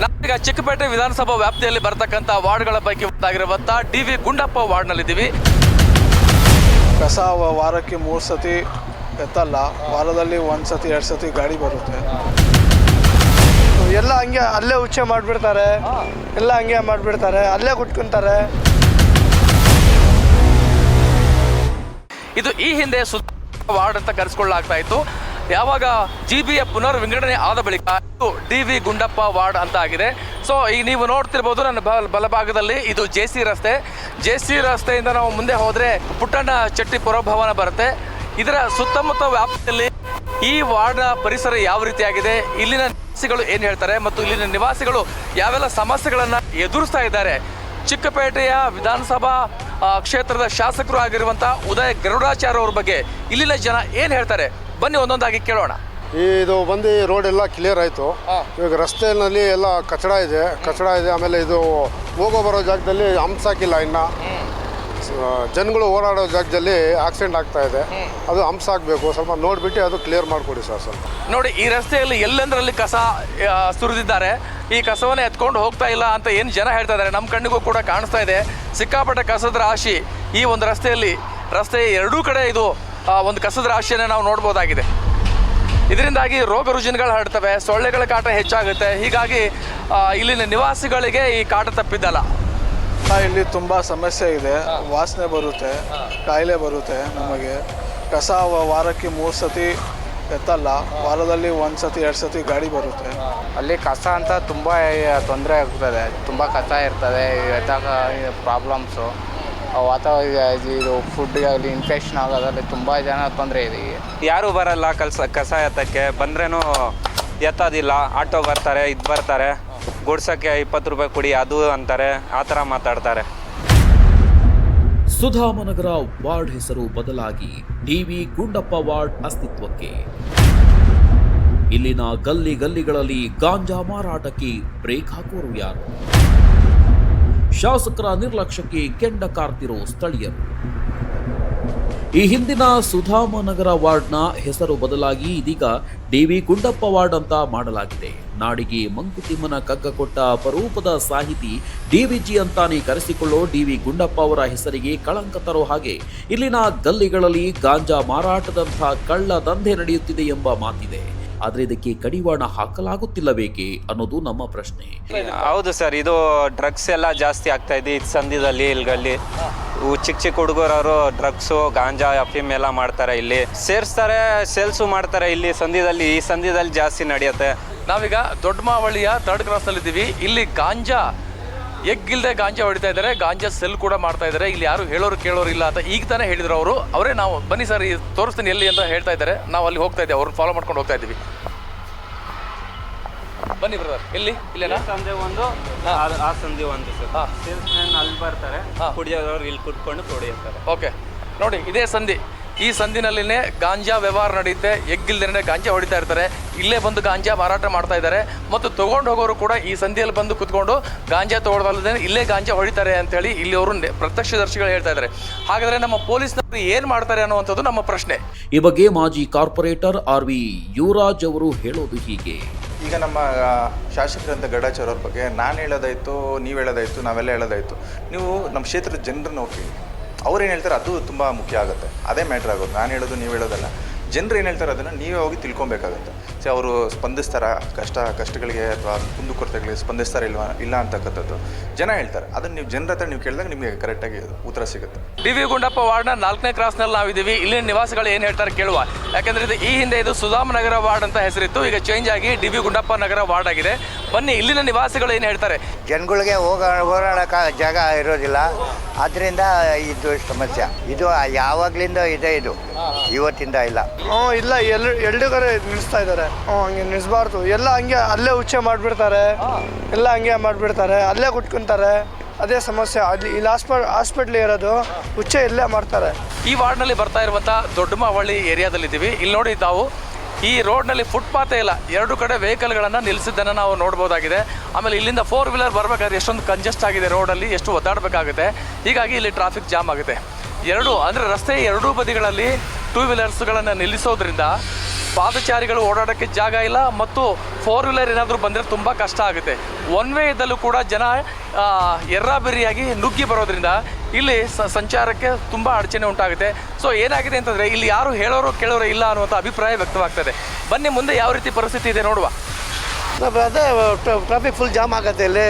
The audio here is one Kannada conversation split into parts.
ನಾವೀಗ ಚಿಕ್ಕಪೇಟೆ ವಿಧಾನಸಭಾ ವ್ಯಾಪ್ತಿಯಲ್ಲಿ ಬರ್ತಕ್ಕಂಥ ವಾರ್ಡ್ಗಳ ಪೈಕಿ ಒಂದಾಗಿರುವಂಥ DV ಗುಂಡಪ್ಪ ವಾರ್ಡ್ನಲ್ಲಿದ್ದೀವಿ. ಕಸ ವಾರಕ್ಕೆ 3 ಸತಿ ಎತ್ತಲ್ಲ, ವಾರದಲ್ಲಿ 1 ಸತಿ 2 ಸತಿ ಗಾಡಿ ಬರುತ್ತೆ. ಎಲ್ಲ ಹಂಗೆ ಅಲ್ಲೇ ಉಚ್ಚೆ ಮಾಡಿಬಿಡ್ತಾರೆ, ಎಲ್ಲ ಹಂಗೆ ಮಾಡಿಬಿಡ್ತಾರೆ, ಅಲ್ಲೇ ಕುಟ್ಕೊಂತಾರೆ. ಇದು ಈ ಹಿಂದೆ ವಾರ್ಡ್ ಅಂತ ಕರೆಸ್ಕೊಳ್ಳಲಾಗ್ತಾ ಇತ್ತು. ಯಾವಾಗ GBಯ ಪುನರ್ ವಿಂಗಡಣೆ ಆದ ಬಳಿಕ ಇದು DV ಗುಂಡಪ್ಪ ವಾರ್ಡ್ ಅಂತ ಆಗಿದೆ. ಸೊ ಈಗ ನೀವು ನೋಡ್ತಿರ್ಬೋದು ನನ್ನ ಬಲಭಾಗದಲ್ಲಿ ಇದು JC ರಸ್ತೆ. JC ರಸ್ತೆಯಿಂದ ನಾವು ಮುಂದೆ ಹೋದರೆ ಪುಟ್ಟಣ್ಣ ಚೆಟ್ಟಿ ಪುರಭವನ ಬರುತ್ತೆ. ಇದರ ಸುತ್ತಮುತ್ತ ವ್ಯಾಪ್ತಿಯಲ್ಲಿ ಈ ವಾರ್ಡ್ನ ಪರಿಸರ ಯಾವ ರೀತಿಯಾಗಿದೆ, ಇಲ್ಲಿನ ನಿವಾಸಿಗಳು ಏನು ಹೇಳ್ತಾರೆ ಮತ್ತು ಇಲ್ಲಿನ ನಿವಾಸಿಗಳು ಯಾವೆಲ್ಲ ಸಮಸ್ಯೆಗಳನ್ನು ಎದುರಿಸ್ತಾ ಇದ್ದಾರೆ, ಚಿಕ್ಕಪೇಟೆಯ ವಿಧಾನಸಭಾ ಕ್ಷೇತ್ರದ ಶಾಸಕರು ಆಗಿರುವಂಥ ಉದಯ ಗರುಡಾಚಾರ್ಯ ಅವ್ರ ಬಗ್ಗೆ ಇಲ್ಲಿನ ಜನ ಏನು ಹೇಳ್ತಾರೆ, ಬನ್ನಿ ಒಂದೊಂದಾಗಿ ಕೇಳೋಣ. ಇದು ಬಂದು ರೋಡ್ ಎಲ್ಲ ಕ್ಲಿಯರ್ ಆಯಿತು. ಇವಾಗ ರಸ್ತೆಯಲ್ಲಿ ಎಲ್ಲ ಕಚಡ ಇದೆ. ಆಮೇಲೆ ಇದು ಹೋಗೋ ಬರೋ ಜಾಗದಲ್ಲಿ ಹಂಪ್ಸ್ ಹಾಕಿಲ್ಲ ಇನ್ನು. ಜನಗಳು ಓಡಾಡೋ ಜಾಗದಲ್ಲಿ ಆಕ್ಸಿಡೆಂಟ್ ಆಗ್ತಾ ಇದೆ. ಅದು ಹಂಪ್ಸ್ ಹಾಕಬೇಕು, ಸ್ವಲ್ಪ ನೋಡಿಬಿಟ್ಟು ಅದು ಕ್ಲಿಯರ್ ಮಾಡಿಕೊಡಿ ಸರ್. ಸ್ವಲ್ಪ ನೋಡಿ, ಈ ರಸ್ತೆಯಲ್ಲಿ ಎಲ್ಲೆಂದರಲ್ಲಿ ಕಸ ಸುರಿದಿದ್ದಾರೆ. ಈ ಕಸವನ್ನು ಎತ್ಕೊಂಡು ಹೋಗ್ತಾ ಇಲ್ಲ ಅಂತ ಏನು ಜನ ಹೇಳ್ತಾ ಇದ್ದಾರೆ. ನಮ್ಮ ಕಣ್ಣಿಗೂ ಕೂಡ ಕಾಣಿಸ್ತಾ ಇದೆ ಸಿಕ್ಕಾಪಟ್ಟೆ ಕಸದ ರಾಶಿ ಈ ಒಂದು ರಸ್ತೆಯ ಎರಡೂ ಕಡೆ ಇದು ಒಂದು ಕಸದ ರಾಶಿಯನ್ನು ನಾವು ನೋಡ್ಬೋದಾಗಿದೆ. ಇದರಿಂದಾಗಿ ರೋಗ ರುಜಿನಗಳು ಹರಡ್ತವೆ, ಸೊಳ್ಳೆಗಳ ಕಾಟ ಹೆಚ್ಚಾಗುತ್ತೆ. ಹೀಗಾಗಿ ಇಲ್ಲಿನ ನಿವಾಸಿಗಳಿಗೆ ಈ ಕಾಟ ತಪ್ಪಿದ್ದಲ್ಲ. ಇಲ್ಲಿ ತುಂಬ ಸಮಸ್ಯೆ ಇದೆ. ವಾಸನೆ ಬರುತ್ತೆ, ಕಾಯಿಲೆ ಬರುತ್ತೆ ನಮಗೆ. ಕಸ ವಾರಕ್ಕೆ 3 ಸತಿ ಎತ್ತಲ್ಲ, ವಾರದಲ್ಲಿ 1 ಸತಿ 2 ಸತಿ ಗಾಡಿ ಬರುತ್ತೆ. ಅಲ್ಲಿ ಕಸ ಅಂತ ತುಂಬ ತೊಂದರೆ ಆಗ್ತದೆ. ತುಂಬ ಕಸ ಇರ್ತದೆ, ಎದ್ದಾಗ ಪ್ರಾಬ್ಲಮ್ಸು. ಇದು ಫುಡ್ಗಾಗಲಿ ಇನ್ಫೆಕ್ಷನ್ ಆಗೋದ್ರಲ್ಲಿ ತುಂಬ ಜನ ತೊಂದರೆ ಇದೆ. ಯಾರೂ ಬರಲ್ಲ ಕಸ ಎತ್ತಕ್ಕೆ, ಬಂದ್ರೂ ಎತ್ತೋದಿಲ್ಲ. ಆಟೋ ಬರ್ತಾರೆ, ಬರ್ತಾರೆ ಗುಡ್ಸೋಕ್ಕೆ 20 ರೂಪಾಯಿ ಕೊಡಿ ಅದು ಅಂತಾರೆ, ಆ ಥರ ಮಾತಾಡ್ತಾರೆ. ಸುಧಾಮನಗರ ವಾರ್ಡ್ ಹೆಸರು ಬದಲಾಗಿ DV ಗುಂಡಪ್ಪ ವಾರ್ಡ್ ಅಸ್ತಿತ್ವಕ್ಕೆ. ಇಲ್ಲಿನ ಗಲ್ಲಿಗಳಲ್ಲಿ ಗಾಂಜಾ ಮಾರಾಟಕ್ಕೆ ಬ್ರೇಕ್ ಹಾಕೋರು ಯಾರು? ಶಾಸಕರ ನಿರ್ಲಕ್ಷ್ಯಕ್ಕೆ ಕೆಂಡ ಕಾರ್ತಿರೋ ಸ್ಥಳೀಯರು. ಈ ಹಿಂದಿನ ಸುಧಾಮನಗರ ವಾರ್ಡ್ನ ಹೆಸರು ಬದಲಾಗಿ ಇದೀಗ DV ಗುಂಡಪ್ಪ ವಾರ್ಡ್ ಅಂತ ಮಾಡಲಾಗಿದೆ. ನಾಡಿಗೆ ಮಂಕುತಿಮ್ಮನ ಕಗ್ಗ ಕೊಟ್ಟ ಅಪರೂಪದ ಸಾಹಿತಿ DVG ಅಂತಾನೆ ಕರೆಸಿಕೊಳ್ಳೋ DV ಗುಂಡಪ್ಪ ಅವರ ಹೆಸರಿಗೆ ಕಳಂಕ ತರೋ ಹಾಗೆ ಇಲ್ಲಿನ ಗಲ್ಲಿಗಳಲ್ಲಿ ಗಾಂಜಾ ಮಾರಾಟದಂಥ ಕಳ್ಳ ದಂಧೆ ನಡೆಯುತ್ತಿದೆ ಎಂಬ ಮಾತಿದೆ. ಆದರೆ ಇದಕ್ಕೆ ಕಡಿವಾಣ ಹಾಕಲಾಗುತ್ತಿಲ್ಲಬೇಕೆ ಅನ್ನೋದು ನಮ್ಮ ಪ್ರಶ್ನೆ. ಹೌದು ಸರ್, ಇದು ಡ್ರಗ್ಸ್ ಎಲ್ಲ ಜಾಸ್ತಿ ಆಗ್ತಾ ಇದೆ ಈ ಸಂಧಿದಲ್ಲಿ. ಇಲ್ಲಿಗಲ್ಲಿ ಚಿಕ್ಕ ಹುಡುಗರವರು ಡ್ರಗ್ಸು, ಗಾಂಜಾ, ಅಫೀಮ್ ಎಲ್ಲ ಮಾಡ್ತಾರೆ. ಇಲ್ಲಿ ಸೇರಿಸ್ತಾರೆ, ಸೇಲ್ಸು ಮಾಡ್ತಾರೆ. ಈ ಸಂಧಿದಲ್ಲಿ ಜಾಸ್ತಿ ನಡೆಯುತ್ತೆ. ನಾವೀಗ ದೊಡ್ಡ ಮಾವಳಿಯ 3rd ಕ್ರಾಸ್ನಲ್ಲಿದ್ದೀವಿ. ಇಲ್ಲಿ ಗಾಂಜಾ ಎಗ್ಗಿಲ್ದೆ ಗಾಂಜಾ ಹೊಡಿತಾ ಇದ್ದಾರೆ, ಗಾಂಜಾ ಸೆಲ್ ಕೂಡ ಮಾಡ್ತಾ ಇದ್ದಾರೆ. ಇಲ್ಲಿ ಯಾರು ಹೇಳೋರು ಕೇಳೋರು ಇಲ್ಲ ಅಂತ ಈಗ ತಾನೇ ಹೇಳಿದ್ರು ಅವರು. ಅವರೇ ನಾವು ಬನ್ನಿ ಸರ್ ತೋರಿಸ್ತೀನಿ ಎಲ್ಲಿ ಅಂತ ಹೇಳ್ತಾ ಇದ್ದಾರೆ. ನಾವು ಅಲ್ಲಿ ಹೋಗ್ತಾ ಇದ್ದೀವಿ, ಅವ್ರನ್ನ ಫಾಲೋ ಮಾಡ್ಕೊಂಡು ಹೋಗ್ತಾ ಇದ್ದೀವಿ. ಬನ್ನಿ ಬ್ರದರ್, ಇಲ್ಲೇನಾ ಸಂಧಿ ಒಂದು, ಆ ಸಂಧಿ ಒಂದು ಸರ್. ಸೇಲ್ಸ್ಮನ್ ಅಲ್ಲಿ ಬರ್ತಾರೆ, ಕುಡಿಯೋರು ಇಲ್ಲಿ ಕುಟ್ಕೊಂಡು ಕುಡಿಯುತ್ತಾರೆ. ಓಕೆ, ನೋಡಿ ಇದೇ ಸಂಧಿ. ಈ ಸಂಧಿನಲ್ಲಿನೇ ಗಾಂಜಾ ವ್ಯವಹಾರ ನಡೆಯುತ್ತೆ. ಎಗ್ಗಿಲ್ದೇನೆ ಗಾಂಜಾ ಹೊಡಿತಾ ಇರ್ತಾರೆ. ಇಲ್ಲೇ ಬಂದು ಗಾಂಜಾ ಮಾರಾಟ ಮಾಡ್ತಾ ಇದ್ದಾರೆ. ಮತ್ತು ತೊಗೊಂಡು ಹೋಗೋರು ಕೂಡ ಈ ಸಂಧಿಯಲ್ಲಿ ಬಂದು ಕುತ್ಕೊಂಡು ಗಾಂಜಾ ತೊಗೊಳ್ದಲ್ಲದೆ ಇಲ್ಲೇ ಗಾಂಜಾ ಹೊಡಿತಾರೆ ಅಂತೇಳಿ ಇಲ್ಲಿ ಅವರು ಪ್ರತ್ಯಕ್ಷದರ್ಶಿಗಳು ಹೇಳ್ತಾ ಇದ್ದಾರೆ. ಹಾಗಾದರೆ ನಮ್ಮ ಪೊಲೀಸ್ನವರು ಏನು ಮಾಡ್ತಾರೆ ಅನ್ನುವಂಥದ್ದು ನಮ್ಮ ಪ್ರಶ್ನೆ. ಈ ಬಗ್ಗೆ ಮಾಜಿ ಕಾರ್ಪೊರೇಟರ್ RV ಯುವರಾಜ್ ಅವರು ಹೇಳೋದು ಹೀಗೆ. ಈಗ ನಮ್ಮ ಶಾಸಕರಂತ ಗರುಡಾಚಾರ್ಯ ಅವ್ರ ಬಗ್ಗೆ ನಾನು ಹೇಳೋದಾಯಿತು, ನೀವು ಹೇಳೋದಾಯಿತು, ನಾವೆಲ್ಲ ಹೇಳೋದಾಯಿತು. ನೀವು ನಮ್ಮ ಕ್ಷೇತ್ರದ ಜನರನ್ನ ಹೋಗಿ ಅವ್ರು ಏನು ಹೇಳ್ತಾರೆ ಅದು ತುಂಬ ಮುಖ್ಯ ಆಗುತ್ತೆ. ಅದೇ ಮ್ಯಾಟ್ರ್ ಆಗೋದು. ನಾನು ಹೇಳೋದು ನೀವು ಹೇಳೋದಲ್ಲ. ಜನರು ಏನು ಹೇಳ್ತಾರೆ ಅದನ್ನು ನೀವೇ ಹೋಗಿ ತಿಳ್ಕೊಬೇಕಾಗುತ್ತೆ. ಸೊ ಅವರು ಸ್ಪಂದಿಸ್ತಾರ ಕಷ್ಟಗಳಿಗೆ ಅಥವಾ ಕುಂದುಕೊರತೆಗಳಿಗೆ ಸ್ಪಂದಿಸ್ತಾರ ಇಲ್ಲ ಅಂತಕ್ಕಂಥದ್ದು ಜನ ಹೇಳ್ತಾರೆ. ಅದನ್ನು ನೀವು ಜನರ ಹತ್ರ ನೀವು ಕೇಳಿದಾಗ ನಿಮಗೆ ಕರೆಕ್ಟಾಗಿ ಉತ್ತರ ಸಿಗುತ್ತೆ. DV ಗುಂಡಪ್ಪ ವಾರ್ಡ್ನ 4ನೇ ಕ್ರಾಸ್ನಲ್ಲಿ ನಾವಿದ್ದೀವಿ. ಇಲ್ಲಿನ ನಿವಾಸಿಗಳು ಏನು ಹೇಳ್ತಾರೆ ಕೇಳುವ. ಯಾಕೆಂದರೆ ಈ ಹಿಂದೆ ಇದು ಸುಧಾಮನಗರ ವಾರ್ಡ್ ಅಂತ ಹೆಸರಿತ್ತು. ಈಗ ಚೇಂಜ್ ಆಗಿ DV ಗುಂಡಪ್ಪ ನಗರ ವಾರ್ಡ್ ಆಗಿದೆ. ಬನ್ನಿ ಇಲ್ಲಿನ ನಿವಾಸಿಗಳು ಏನು ಹೇಳ್ತಾರೆ. ಜನಗಳಿಗೆ ಓಡಾಡೋಕೆ ಜಾಗ ಇರೋದಿಲ್ಲ, ಆದ್ದರಿಂದ ಇದು ಸಮಸ್ಯೆ. ಇದು ಯಾವಾಗಲಿಂದ ಇದೆ, ಇದು ಇವತ್ತಿಂದ ಇಲ್ಲ. ಇಲ್ಲ, ಎರಡು ಕಡೆ ನಿಲ್ಲಿಸ್ತಾ ಇದ್ದಾರೆ. ಹಂಗೆ ನಿಲ್ಲಿಸಬಾರ್ದು. ಎಲ್ಲ ಹಂಗೆ ಅಲ್ಲೇ ಉಚ್ಚೆ ಮಾಡಿಬಿಡ್ತಾರೆ, ಎಲ್ಲ ಹಂಗೆ ಮಾಡಿಬಿಡ್ತಾರೆ, ಅಲ್ಲೇ ಕುಟ್ಕೊಂತಾರೆ. ಅದೇ ಸಮಸ್ಯೆ. ಅಲ್ಲಿ ಇಲ್ಲಿ ಹಾಸ್ಪಿಟ್ಲ್ ಇರೋದು, ಉಚ್ಚೆ ಇಲ್ಲೇ ಮಾಡ್ತಾರೆ. ಈ ವಾರ್ಡ್ನಲ್ಲಿ ಬರ್ತಾ ಇರುವಂಥ ದೊಡ್ಡಮಾವಳ್ಳಿ ಏರಿಯಾದಲ್ಲಿದ್ದೀವಿ. ಇಲ್ಲಿ ನೋಡಿ ತಾವು, ಈ ರೋಡ್ನಲ್ಲಿ ಫುಟ್ಪಾತೇ ಇಲ್ಲ. 2 ಕಡೆ ವೆಹಿಕಲ್ಗಳನ್ನು ನಿಲ್ಲಿಸಿದ್ದನ್ನು ನಾವು ನೋಡ್ಬೋದಾಗಿದೆ. ಆಮೇಲೆ ಇಲ್ಲಿಂದ 4 ವೀಲರ್ ಬರಬೇಕಾದ್ರೆ ಎಷ್ಟೊಂದು ಕಂಜೆಸ್ಟ್ ಆಗಿದೆ ರೋಡಲ್ಲಿ, ಎಷ್ಟು ಒದ್ದಾಡಬೇಕಾಗುತ್ತೆ. ಹೀಗಾಗಿ ಇಲ್ಲಿ ಟ್ರಾಫಿಕ್ ಜಾಮ್ ಆಗುತ್ತೆ. ರಸ್ತೆಯ ಎರಡೂ ಬದಿಗಳಲ್ಲಿ 2 ವೀಲರ್ಸ್ಗಳನ್ನು ನಿಲ್ಲಿಸೋದ್ರಿಂದ ಪಾದಚಾರಿಗಳು ಓಡಾಡೋಕ್ಕೆ ಜಾಗ ಇಲ್ಲ ಮತ್ತು 4 ವೀಲರ್ ಏನಾದರೂ ಬಂದರೆ ತುಂಬ ಕಷ್ಟ ಆಗುತ್ತೆ. ಒನ್ ವೇ ಇದ್ದಲ್ಲೂ ಕೂಡ ಜನ ಎರ್ರಾಬೆರಿಯಾಗಿ ನುಗ್ಗಿ ಬರೋದ್ರಿಂದ ಇಲ್ಲಿ ಸಂಚಾರಕ್ಕೆ ತುಂಬ ಅಡಚಣೆ ಉಂಟಾಗುತ್ತೆ. ಸೊ ಏನಾಗಿದೆ ಅಂತಂದರೆ ಇಲ್ಲಿ ಯಾರು ಹೇಳೋರು ಕೇಳೋರು ಇಲ್ಲ ಅನ್ನುವಂಥ ಅಭಿಪ್ರಾಯ ವ್ಯಕ್ತವಾಗ್ತದೆ. ಬನ್ನಿ ಮುಂದೆ ಯಾವ ರೀತಿ ಪರಿಸ್ಥಿತಿ ಇದೆ ನೋಡುವ. ಅದೇ ಟ್ರಾಫಿಕ್ ಫುಲ್ ಜಾಮ್ ಆಗುತ್ತೆ ಇಲ್ಲಿ,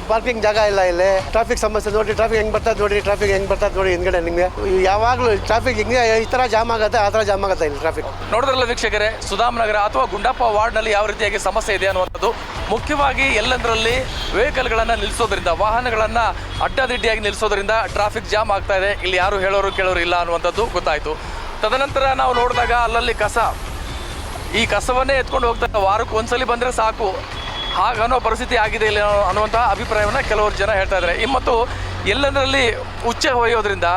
ಪಾರ್ಕಿಂಗ್ ಜಾಗ ಇಲ್ಲ ಇಲ್ಲಿ, ಟ್ರಾಫಿಕ್ ಸಮಸ್ಯೆ ನೋಡಿ, ಟ್ರಾಫಿಕ್ ಹೆಂಗೆ ಬರ್ತದೆ ನೋಡಿ, ಟ್ರಾಫಿಕ್ ಹೆಂಗೆ ಬರ್ತದೆ ನೋಡಿ ಹಿಂದ್ಗಡೆ ನಿಮಗೆ. ಯಾವಾಗಲೂ ಟ್ರಾಫಿಕ್ ಹಿಂಗೆ ಈ ಥರ ಜಾಮ್ ಆಗುತ್ತೆ, ಆ ಥರ ಜಾಮ್ ಆಗುತ್ತೆ ಇಲ್ಲಿ ಟ್ರಾಫಿಕ್. ನೋಡಿದ್ರಲ್ಲ ವೀಕ್ಷಕರೇ, ಸುಧಾಮನಗರ ಅಥವಾ ಗುಂಡಪ್ಪ ವಾರ್ಡ್ನಲ್ಲಿ ಯಾವ ರೀತಿಯಾಗಿ ಸಮಸ್ಯೆ ಇದೆ ಅನ್ನುವಂಥದ್ದು. ಮುಖ್ಯವಾಗಿ ಎಲ್ಲದರಲ್ಲಿ ವೆಹಿಕಲ್ಗಳನ್ನು ನಿಲ್ಲಿಸೋದ್ರಿಂದ, ವಾಹನಗಳನ್ನು ಅಡ್ಡದಿಡ್ಡಿಯಾಗಿ ನಿಲ್ಲಿಸೋದ್ರಿಂದ ಟ್ರಾಫಿಕ್ ಜಾಮ್ ಆಗ್ತಾ ಇದೆ. ಇಲ್ಲಿ ಯಾರು ಹೇಳೋರು ಕೇಳೋರು ಇಲ್ಲ ಅನ್ನುವಂಥದ್ದು ಗೊತ್ತಾಯಿತು. ತದನಂತರ ನಾವು ನೋಡಿದಾಗ ಅಲ್ಲಲ್ಲಿ ಈ ಕಸವನ್ನೇ ಎತ್ಕೊಂಡು ಹೋಗ್ತಾರೆ. ವಾರಕ್ಕೆ ಒಂದ್ಸಲಿ ಬಂದರೆ ಸಾಕು ಹಾಗನ್ನೋ ಪರಿಸ್ಥಿತಿ ಆಗಿದೆ ಇಲ್ಲಿ ಅನ್ನುವಂಥ ಅಭಿಪ್ರಾಯವನ್ನು ಕೆಲವರು ಜನ ಹೇಳ್ತಾ ಇದ್ದಾರೆ. ಮತ್ತು ಎಲ್ಲದರಲ್ಲಿ ಉಚ್ಚೆ ಹೊಯ್ಯೋದ್ರಿಂದ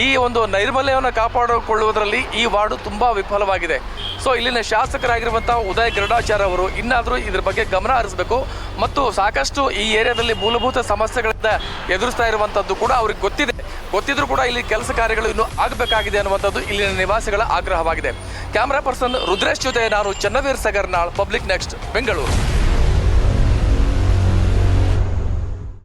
ಈ ಒಂದು ನೈರ್ಮಲ್ಯವನ್ನು ಕಾಪಾಡಿಕೊಳ್ಳುವುದರಲ್ಲಿ ಈ ವಾರ್ಡು ತುಂಬ ವಿಫಲವಾಗಿದೆ. ಸೊ ಇಲ್ಲಿನ ಶಾಸಕರಾಗಿರುವಂಥ ಉದಯ್ ಗರುಡಾಚಾರ್ ಅವರು ಇನ್ನಾದರೂ ಇದ್ರ ಬಗ್ಗೆ ಗಮನ ಹರಿಸಬೇಕು ಮತ್ತು ಸಾಕಷ್ಟು ಈ ಏರಿಯಾದಲ್ಲಿ ಮೂಲಭೂತ ಸಮಸ್ಯೆಗಳಿಂದ ಎದುರಿಸ್ತಾ ಇರುವಂಥದ್ದು ಕೂಡ ಅವ್ರಿಗೆ ಗೊತ್ತಿದ್ರೂ ಕೂಡ ಇಲ್ಲಿ ಕೆಲಸ ಕಾರ್ಯಗಳು ಇನ್ನೂ ಆಗಬೇಕಾಗಿದೆ ಅನ್ನುವಂಥದ್ದು ಇಲ್ಲಿನ ನಿವಾಸಿಗಳ ಆಗ್ರಹವಾಗಿದೆ. ಕ್ಯಾಮ್ರಾ ಪರ್ಸನ್ ರುದ್ರೇಶ್ ಜೊತೆ ನಾನು ಚನ್ನವೀರ್ ಸಗರ್ನಾಳ್, ಪಬ್ಲಿಕ್ ನೆಕ್ಸ್ಟ್, ಬೆಂಗಳೂರು.